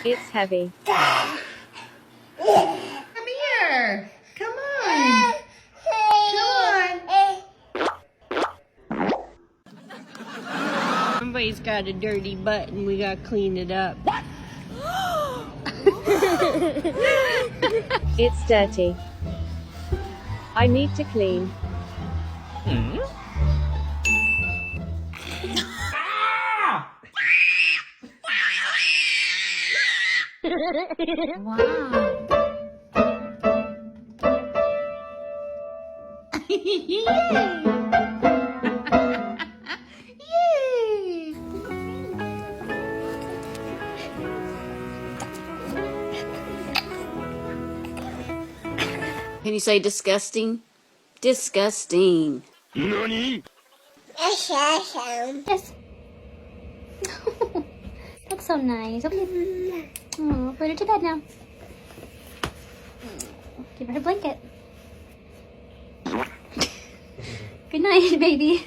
It's heavy. Come here. Come on. Somebody's got a dirty butt and we gotta clean it up. What? It's dirty. I need to clean. Yay! Can you say disgusting? Disgusting. NANI?! Yes. That's so nice. Okay. Oh, put her to bed now. Give her a blanket. Good night, baby.